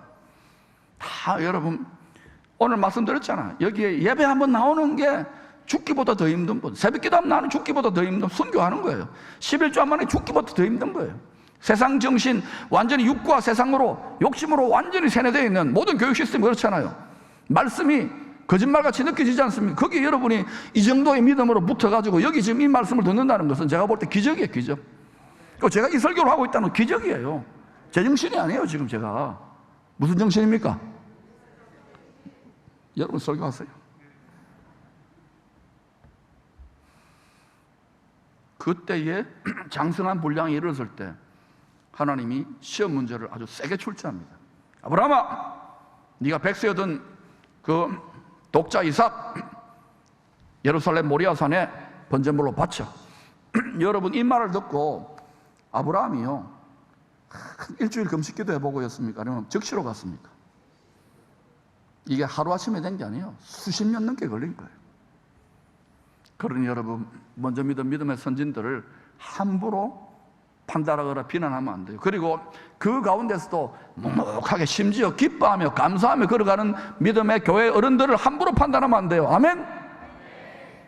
다 여러분 오늘 말씀드렸잖아. 여기에 예배 한번 나오는 게 죽기보다 더 힘든 분, 새벽기도 하면 나는 죽기보다 더 힘든 순교하는 거예요. 11조 한 만에 죽기보다 더 힘든 거예요. 세상 정신, 완전히 육과 세상으로 욕심으로 완전히 세뇌되어 있는 모든 교육 시스템이 그렇잖아요. 말씀이 거짓말같이 느껴지지 않습니까? 거기에 여러분이 이 정도의 믿음으로 붙어가지고 여기 지금 이 말씀을 듣는다는 것은 제가 볼 때 기적이에요. 기적. 제가 이 설교를 하고 있다는 건 기적이에요. 제 정신이 아니에요. 지금 제가 무슨 정신입니까? 여러분 설교하세요. 그때에 장성한 분량이 이르렀을 때 하나님이 시험 문제를 아주 세게 출제합니다. 아브라함아, 네가 백세여든 그 독자 이삭 예루살렘 모리아산에 번제물로 바쳐. 여러분 이 말을 듣고 아브라함이요 일주일 금식기도 해보고였습니까? 아니면 즉시로 갔습니까? 이게 하루아침에 된 게 아니에요. 수십 년 넘게 걸린 거예요. 그러니 여러분 먼저 믿은 믿음의 선진들을 함부로 판단하거나 비난하면 안 돼요. 그리고 그 가운데서도 묵묵하게 심지어 기뻐하며 감사하며 걸어가는 믿음의 교회 어른들을 함부로 판단하면 안 돼요. 아멘?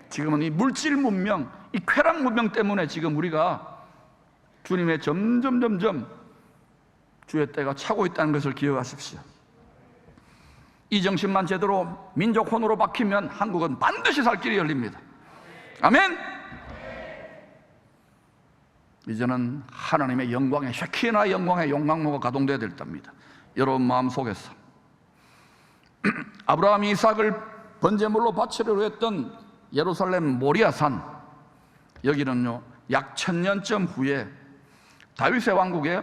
지금은 이 물질 문명, 이 쾌락 문명 때문에 지금 우리가 주님의 점점 주의 때가 차고 있다는 것을 기억하십시오. 이 정신만 제대로 민족 혼으로 박히면 한국은 반드시 살 길이 열립니다. 아멘? 이제는 하나님의 영광의 쉐키나 영광의 용광로가 가동되어야 될 때입니다. 여러분 마음속에서 아브라함이 이삭을 번제물로 바치려고 했던 예루살렘 모리아산, 여기는요 약 1000년쯤 후에 다윗의 왕국에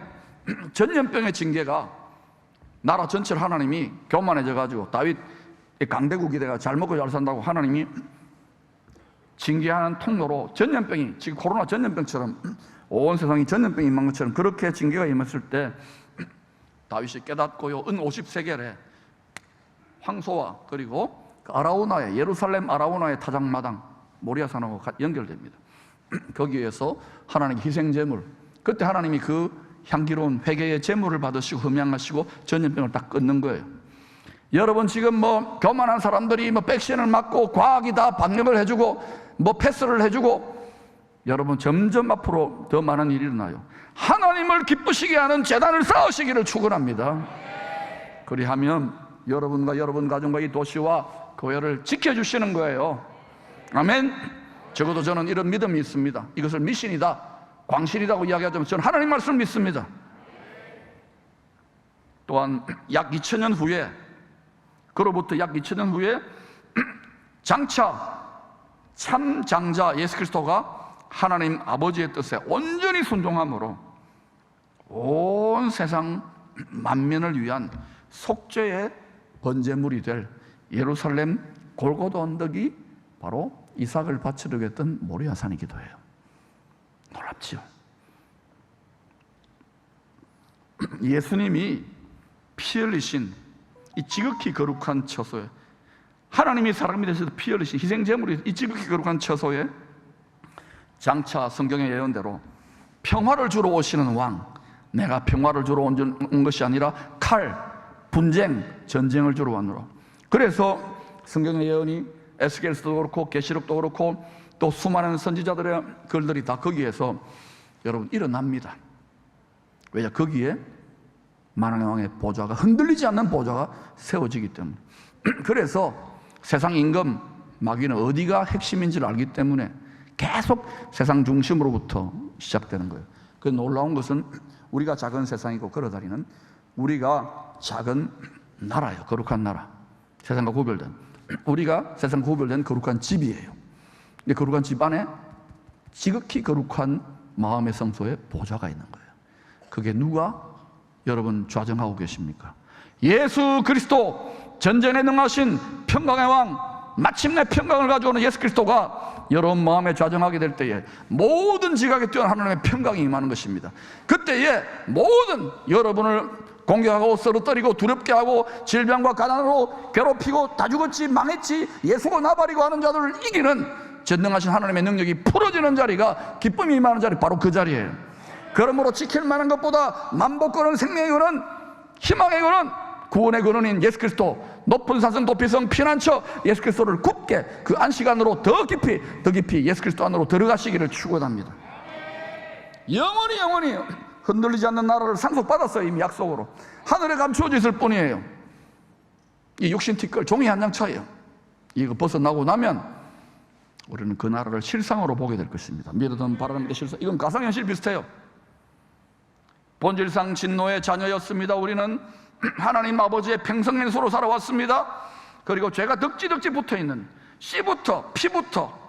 전염병의 징계가 나라 전체를 하나님이 교만해져 가지고 다윗 강대국이 돼가 잘 먹고 잘 산다고 하나님이 징계하는 통로로 전염병이, 지금 코로나 전염병처럼 온 세상이 전염병이 임한 것처럼 그렇게 징계가 임했을 때 다윗이 깨닫고요 은 50세겔에 황소와 그리고 아라우나의 예루살렘 아라우나의 타작마당 모리아산하고 연결됩니다. 거기에서 하나님의 희생제물, 그때 하나님이 그 향기로운 회개의 제물을 받으시고 흠양하시고 전염병을 딱 끊는 거예요. 여러분 지금 뭐 교만한 사람들이 뭐 백신을 맞고 과학이 다 반영을 해주고 뭐 패스를 해주고 여러분 점점 앞으로 더 많은 일이 일어나요. 하나님을 기쁘시게 하는 제단을 쌓으시기를 축원합니다. 그리하면 여러분과 여러분 가정과 이 도시와 교회를 지켜주시는 거예요. 아멘. 적어도 저는 이런 믿음이 있습니다. 이것을 미신이다, 광신이라고 이야기하자면 저는 하나님 말씀을 믿습니다. 또한 약 2000년 후에, 그로부터 약 2000년 후에 장차 참 장자 예수 그리스도가 하나님 아버지의 뜻에 온전히 순종함으로 온 세상 만민을 위한 속죄의 번제물이 될 예루살렘 골고다 언덕이 바로 이삭을 바치려고 했던 모리아산이기도 해요. 놀랍지요? 예수님이 피 흘리신 이 지극히 거룩한 처소에, 하나님이 사람이 되셔서 피 흘리신 희생제물이 이 지극히 거룩한 처소에 장차 성경의 예언대로 평화를 주러 오시는 왕, 내가 평화를 주러 온 것이 아니라 칼, 분쟁, 전쟁을 주러 왔노라. 그래서 성경의 예언이 에스겔서도 그렇고 계시록도 그렇고 또 수많은 선지자들의 글들이 다 거기에서 여러분 일어납니다. 왜냐? 거기에 만왕의 왕의 보좌가, 흔들리지 않는 보좌가 세워지기 때문에. 그래서 세상 임금 마귀는 어디가 핵심인지를 알기 때문에 계속 세상 중심으로부터 시작되는 거예요. 그 놀라운 것은 우리가 작은 세상이고 걸어다니는 우리가 작은 나라예요. 거룩한 나라, 세상과 구별된, 우리가 세상과 구별된 거룩한 집이에요. 이 거룩한 집 안에 지극히 거룩한 마음의 성소에 보좌가 있는 거예요. 그게 누가 여러분 좌정하고 계십니까? 예수 그리스도, 전쟁에 능하신 평강의 왕, 마침내 평강을 가져오는 예수 그리스도가 여러분 마음에 좌정하게 될 때에 모든 지각에 뛰어난 하나님의 평강이 임하는 것입니다. 그때에 모든 여러분을 공격하고 쓰러뜨리고 두렵게 하고 질병과 가난으로 괴롭히고 다 죽었지, 망했지, 예수가 나발이고 하는 자들을 이기는 전능하신 하나님의 능력이 풀어지는 자리가, 기쁨이 임하는 자리, 바로 그 자리예요. 그러므로 지킬 만한 것보다 만복권은, 생명의 근원, 희망의 근원, 구원의 근원인 예수 그리스도, 높은 산성 도피성 피난처 예수 그리스도를 굳게 그 안식안으로 더 깊이 예수 그리스도 안으로 들어가시기를 축원합니다. 영원히 흔들리지 않는 나라를 상속받았어요. 이미 약속으로 하늘에 감추어져 있을 뿐이에요. 이 육신 티끌 종이 한 장 차이에요. 이거 벗어나고 나면 우리는 그 나라를 실상으로 보게 될 것입니다. 믿어던 바라는 실상, 이건 가상현실 비슷해요. 본질상 진노의 자녀였습니다. 우리는 하나님 아버지의 평생연수로 살아왔습니다. 그리고 죄가 덕지 붙어있는 씨부터 피부터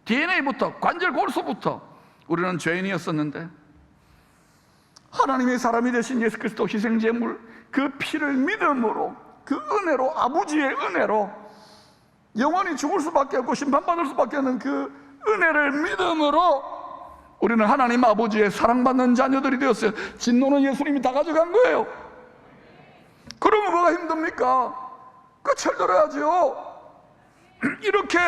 DNA부터 관절 골수부터 우리는 죄인이었었는데 하나님의 사람이 되신 예수 그리스도 희생제물, 그 피를 믿음으로, 그 은혜로, 아버지의 은혜로 영원히 죽을 수밖에 없고 심판받을 수밖에 없는 그 은혜를 믿음으로 우리는 하나님 아버지의 사랑받는 자녀들이 되었어요. 진노는 예수님이 다 가져간 거예요. 그러면 뭐가 힘듭니까? 그 철들어야죠. 이렇게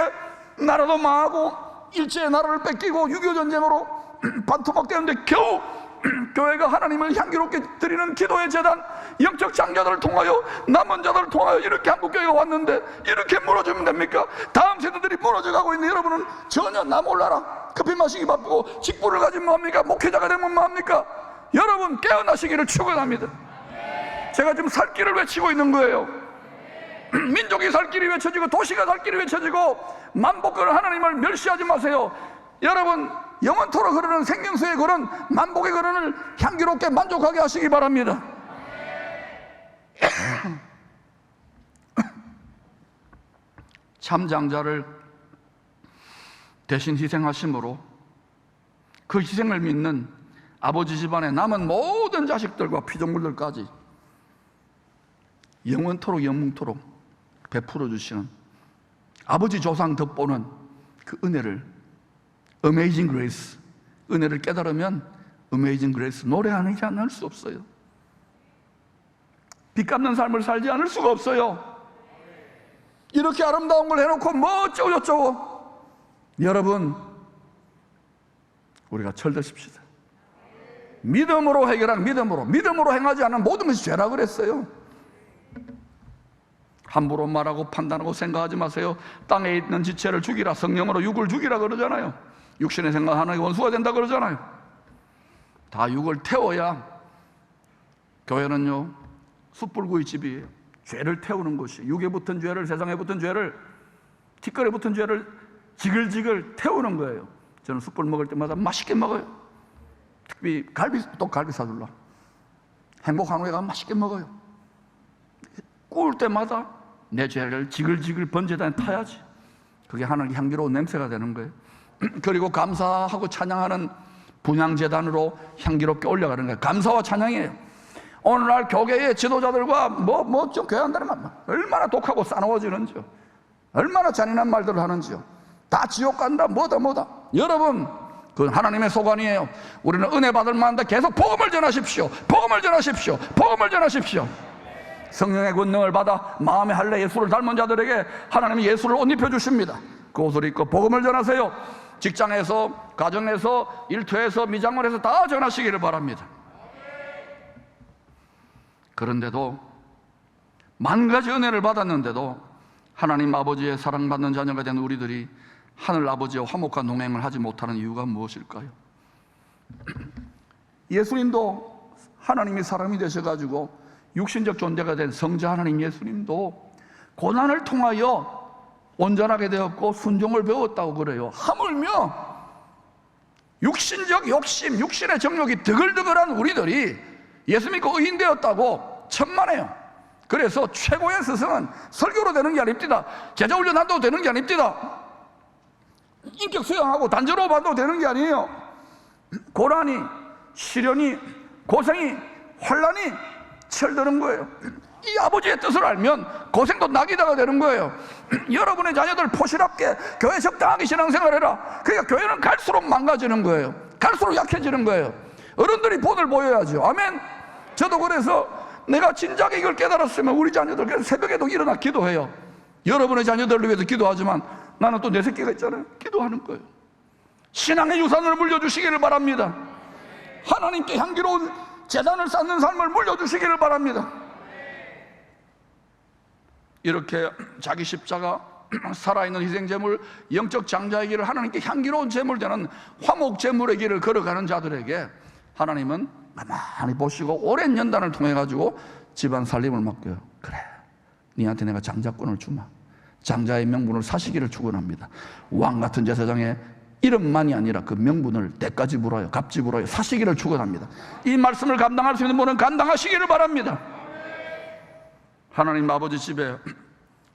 나라도 망하고 일제의 나라를 뺏기고 6.25 전쟁으로 반토막 되는데 겨우 교회가 하나님을 향기롭게 드리는 기도의 재단, 영적 장자들을 통하여, 남은 자들을 통하여 이렇게 한국교회가 왔는데 이렇게 무너지면 됩니까? 다음 세대들이 무너져가고 있는데 여러분은 전혀 나 몰라라, 커피 마시기 바쁘고 직분을 가지면 뭐합니까? 목회자가 되면 뭐합니까? 여러분 깨어나시기를 축원합니다. 제가 지금 살 길을 외치고 있는 거예요. 민족이 살 길이 외쳐지고 도시가 살 길이 외쳐지고 만복을 하나님을 멸시하지 마세요. 여러분 영원토록 흐르는 생명수의 그런 만복의 그런을 향기롭게 만족하게 하시기 바랍니다. 참장자를 대신 희생하심으로 그 희생을 믿는 아버지 집안의 남은 모든 자식들과 피조물들까지 영원토록 영문토록 베풀어 주시는 아버지 조상 덕보는 그 은혜를, Amazing Grace, 은혜를 깨달으면 Amazing Grace 노래 안 하지 않을 수 없어요. 빚 갚는 삶을 살지 않을 수가 없어요. 이렇게 아름다운 걸 해놓고 뭐 어쩌고 저쩌고. 여러분 우리가 철드십시다. 믿음으로 해결한 믿음으로 행하지 않은 모든 것이 죄라 그랬어요. 함부로 말하고 판단하고 생각하지 마세요. 땅에 있는 지체를 죽이라, 성령으로 육을 죽이라 그러잖아요. 육신의 생각 하나의 원수가 된다 그러잖아요. 다 육을 태워야. 교회는요 숯불구이집이에요. 죄를 태우는 곳이, 육에 붙은 죄를, 세상에 붙은 죄를, 티끌에 붙은 죄를 지글지글 태우는 거예요. 저는 숯불 먹을 때마다 맛있게 먹어요. 특히 갈비 사줄라. 행복한 후에 가면 맛있게 먹어요. 구울 때마다 내 죄를 지글지글 번제단에 타야지. 그게 하나님 향기로운 냄새가 되는 거예요. 그리고 감사하고 찬양하는 분향제단으로 향기롭게 올려가는 거예요. 감사와 찬양이에요. 오늘날 교계의 지도자들과 좀 교회한다는 말 얼마나 독하고 싸나워지는지요. 얼마나 잔인한 말들을 하는지요. 다 지옥 간다, 뭐다. 여러분 그건 하나님의 소관이에요. 우리는 은혜 받을 만한데 계속 복음을 전하십시오. 성령의 권능을 받아 마음의 할례 예수를 닮은 자들에게 하나님이 예수를 옷 입혀주십니다. 그 옷을 입고 복음을 전하세요. 직장에서, 가정에서, 일터에서, 미장원에서 다 전하시기를 바랍니다. 그런데도 만 가지 은혜를 받았는데도 하나님 아버지의 사랑받는 자녀가 된 우리들이 하늘 아버지와 화목한 동행을 하지 못하는 이유가 무엇일까요? 예수님도 하나님이 사람이 되셔가지고 육신적 존재가 된 성자 하나님 예수님도 고난을 통하여 온전하게 되었고 순종을 배웠다고 그래요. 하물며 육신적 욕심, 육신의 정욕이 드글드글한 우리들이 예수 믿고 의인 되었다고 천만에요. 그래서 최고의 스승은 설교로 되는 게 아닙니다. 제자훈련 한다고 되는 게 아닙니다. 인격 수양하고 단전호흡 한다고 되는 게 아니에요. 고난이, 시련이, 고생이, 환난이 철드는 거예요. 이 아버지의 뜻을 알면 고생도 낙이다가 되는 거예요. 여러분의 자녀들 포실하게 교회 적당하게 신앙생활해라. 그러니까 교회는 갈수록 망가지는 거예요. 갈수록 약해지는 거예요. 어른들이 본을 보여야죠. 아멘. 저도 그래서 내가 진작에 이걸 깨달았으면 우리 자녀들 그래서 새벽에도 일어나 기도해요. 여러분의 자녀들을 위해서 기도하지만 나는 또 내 새끼가 있잖아요. 기도하는 거예요. 신앙의 유산을 물려주시기를 바랍니다. 하나님께 향기로운 재단을 쌓는 삶을 물려주시기를 바랍니다. 이렇게 자기 십자가, 살아있는 희생제물, 영적 장자의 길을 하나님께 향기로운 제물 되는 화목제물의 길을 걸어가는 자들에게 하나님은 가만히 보시고 오랜 연단을 통해 가지고 집안 살림을 맡겨요. 그래, 니한테 내가 장자권을 주마. 장자의 명분을 사시기를 축원합니다. 왕같은 제사장의 이름만이 아니라 그 명분을 때까지 물어요, 값지 물어요, 사시기를 축원합니다. 이 말씀을 감당할 수 있는 분은 감당하시기를 바랍니다. 하나님 아버지 집에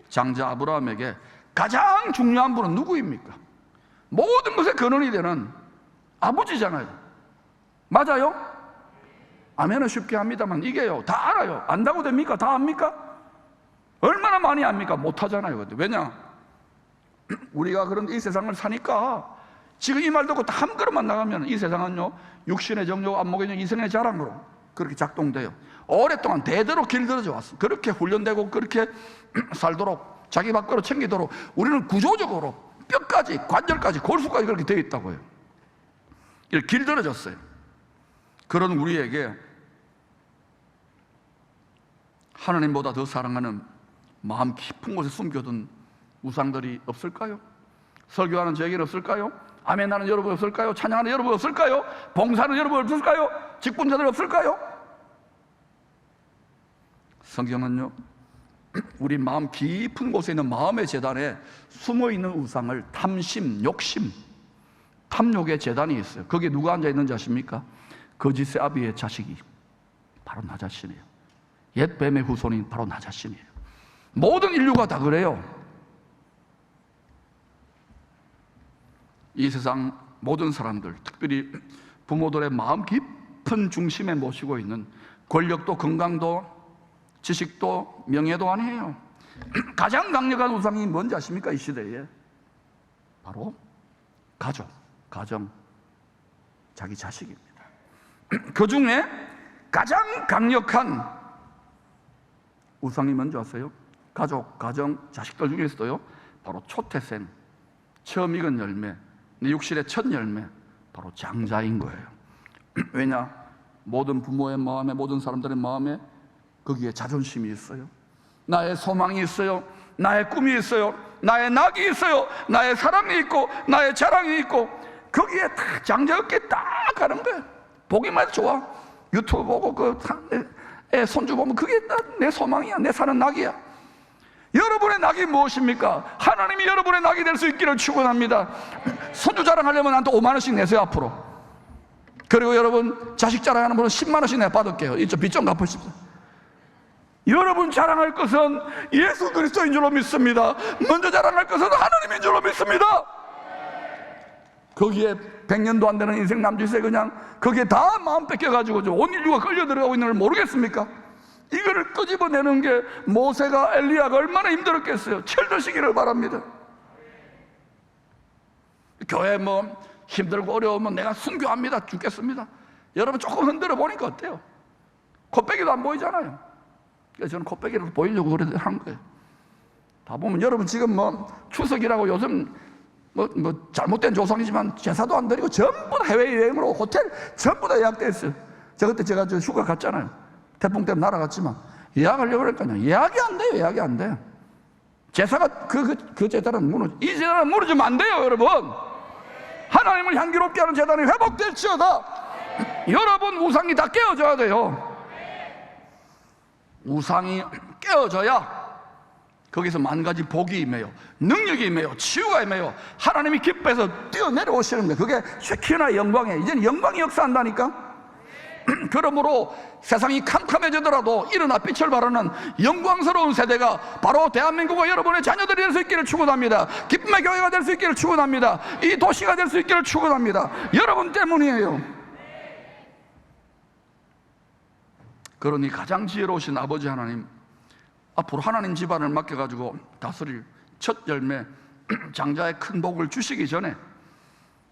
장자 아브라함에게 가장 중요한 분은 누구입니까? 모든 것의 근원이 되는 아버지잖아요. 맞아요? 아멘은 쉽게 합니다만 이게요, 다 알아요. 안다고 됩니까? 다 압니까? 얼마나 많이 압니까? 못하잖아요. 왜냐? 우리가 그런 이 세상을 사니까 지금 이 말 듣고 다 한 걸음만 나가면 이 세상은요, 육신의 정욕, 안목의 정욕, 이성의 자랑으로 그렇게 작동돼요. 오랫동안 대대로 길들여져 왔어. 그렇게 훈련되고 그렇게 살도록, 자기 밖으로 챙기도록 우리는 구조적으로 뼈까지, 관절까지, 골수까지 그렇게 되어 있다고요. 이렇게 길들여졌어요. 그런 우리에게 하나님보다 더 사랑하는 마음 깊은 곳에 숨겨둔 우상들이 없을까요? 설교하는 저에게는 없을까요? 아멘하는 여러분 없을까요? 찬양하는 여러분 없을까요? 봉사하는 여러분 없을까요? 직분자들 없을까요? 성경은요, 우리 마음 깊은 곳에 있는 마음의 재단에 숨어있는 우상을 탐심, 욕심, 탐욕의 재단이 있어요. 거기에 누가 앉아있는지 아십니까? 거짓의 아비의 자식이 바로 나 자신이에요. 옛 뱀의 후손인 바로 나 자신이에요. 모든 인류가 다 그래요. 이 세상 모든 사람들, 특별히 부모들의 마음 깊은 중심에 모시고 있는 권력도 건강도 지식도 명예도 아니에요. 가장 강력한 우상이 뭔지 아십니까? 이 시대에 바로 가족, 가정, 자기 자식입니다. 그 중에 가장 강력한 우상이 뭔지 아세요? 가족, 가정, 자식들 중에서도요, 바로 초태생, 처음 익은 열매, 내 육실의 첫 열매, 바로 장자인 거예요. 왜냐? 모든 부모의 마음에, 모든 사람들의 마음에 거기에 자존심이 있어요. 나의 소망이 있어요. 나의 꿈이 있어요. 나의 낙이 있어요. 나의 사랑이 있고 나의 자랑이 있고 거기에 딱 장자 어깨에 딱 가는 거예요. 보기만 해도 좋아. 유튜브 보고 애 손주 보면 그게 내 소망이야. 내 사는 낙이야. 여러분의 낙이 무엇입니까? 하나님이 여러분의 낙이 될 수 있기를 축원합니다. 손주 자랑하려면 나한테 5만 원씩 내세요 앞으로. 그리고 여러분 자식 자랑하는 분은 10만 원씩 내가 받을게요. 이쪽 빚 좀 갚으십시오. 여러분 자랑할 것은 예수 그리스도인 줄로 믿습니다. 먼저 자랑할 것은 하나님인 줄로 믿습니다. 거기에 100년도 안 되는 인생 남짓에 그냥 거기에 다 마음 뺏겨가지고 온 인류가 끌려 들어가고 있는 걸 모르겠습니까? 이거를 끄집어내는 게 모세가 엘리야가 얼마나 힘들었겠어요. 철드시기를 바랍니다. 교회 뭐 힘들고 어려우면 내가 순교합니다. 죽겠습니다. 여러분 조금 흔들어 보니까 어때요? 코빼기도 안 보이잖아요. 그래서 저는 코빼기를 보이려고 그래 한 거예요. 다 보면 여러분 지금 뭐 추석이라고 요즘 뭐 잘못된 조상이지만 제사도 안 드리고 전부 다 해외여행으로 호텔 전부 다 예약돼 있어요. 그때 제가 저 휴가 갔잖아요. 태풍 때문에 날아갔지만 예약하려고 그랬거든요. 예약이 안 돼요. 예약이 안 돼요. 제사가 그 제사는 이 제사는 무너지면 안 돼요. 여러분 하나님을 향기롭게 하는 제단이 회복될지어다. 여러분 우상이 다 깨어져야 돼요. 우상이 깨어져야 거기서 만 가지 복이 임해요. 능력이 임해요. 치유가 임해요. 하나님이 기뻐해서 뛰어내려오시는 거예요. 그게 쉐키나 영광이에요. 이제는 영광이 역사한다니까. 그러므로 세상이 캄캄해지더라도 일어나 빛을 발하는 영광스러운 세대가 바로 대한민국과 여러분의 자녀들이 될 수 있기를 축원합니다. 기쁨의 교회가 될 수 있기를 축원합니다. 이 도시가 될 수 있기를 축원합니다. 여러분 때문이에요. 그러니 가장 지혜로우신 아버지 하나님, 앞으로 하나님 집안을 맡겨가지고 다스릴 첫 열매 장자의 큰 복을 주시기 전에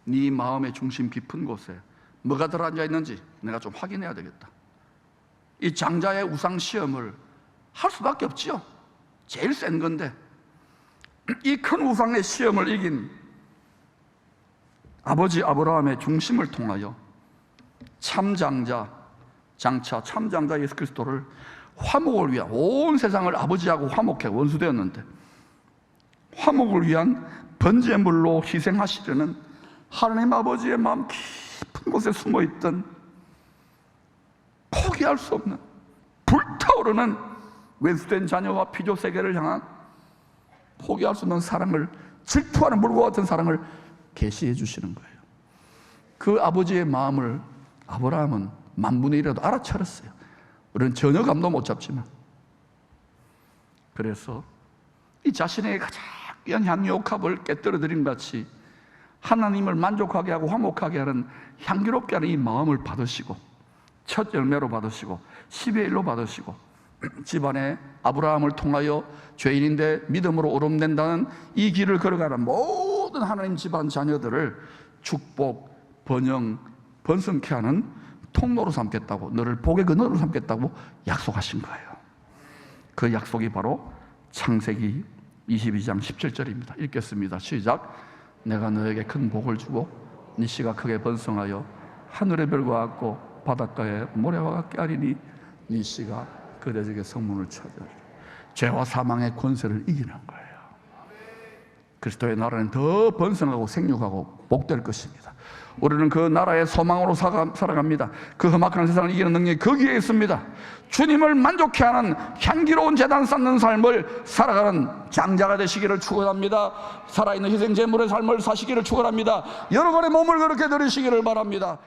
네 마음의 중심 깊은 곳에 뭐가 들어앉아 있는지 내가 좀 확인해야 되겠다. 이 장자의 우상 시험을 할 수밖에 없지요. 제일 센 건데 이 큰 우상의 시험을 이긴 아버지 아브라함의 중심을 통하여 참장자, 장차 참장자 예수 그리스도를 화목을 위한, 온 세상을 아버지하고 화목해 원수되었는데 화목을 위한 번제물로 희생하시려는 하나님 아버지의 마음 깊은 곳에 숨어있던 포기할 수 없는 불타오르는 왼수된 자녀와 피조 세계를 향한 포기할 수 없는 사랑을, 질투하는 물과 같은 사랑을 계시해 주시는 거예요. 그 아버지의 마음을 아브라함은 만분의 1이라도 알아차렸어요. 우리는 전혀 감도 못 잡지만. 그래서 이 자신에게 가장 귀한 향유옥합을 깨뜨려드린 같이 하나님을 만족하게 하고 화목하게 하는, 향기롭게 하는 이 마음을 받으시고 첫 열매로 받으시고 10의 1로 받으시고 집안에 아브라함을 통하여 죄인인데 믿음으로 오름된다는 이 길을 걸어가는 모든 하나님 집안 자녀들을 축복, 번영, 번성케 하는 통로로 삼겠다고, 너를 복의 근원으로 삼겠다고 약속하신 거예요. 그 약속이 바로 창세기 22장 17절입니다. 읽겠습니다. 시작. 내가 너에게 큰 복을 주고 네 씨가 크게 번성하여 하늘의 별과 같고 바닷가의 모래와 같게 하리니 네 씨가 그대에게 성문을 찾으리라. 죄와 사망의 권세를 이기는 거예요. 그리스도의 나라는 더 번성하고 생육하고 복될 것입니다. 우리는 그 나라의 소망으로 살아갑니다. 그 험악한 세상을 이기는 능력이 거기에 있습니다. 주님을 만족해 하는 향기로운 제단 쌓는 삶을 살아가는 장자가 되시기를 축원합니다. 살아있는 희생 제물의 삶을 사시기를 축원합니다. 여러분의 몸을 그렇게 드리시기를 바랍니다.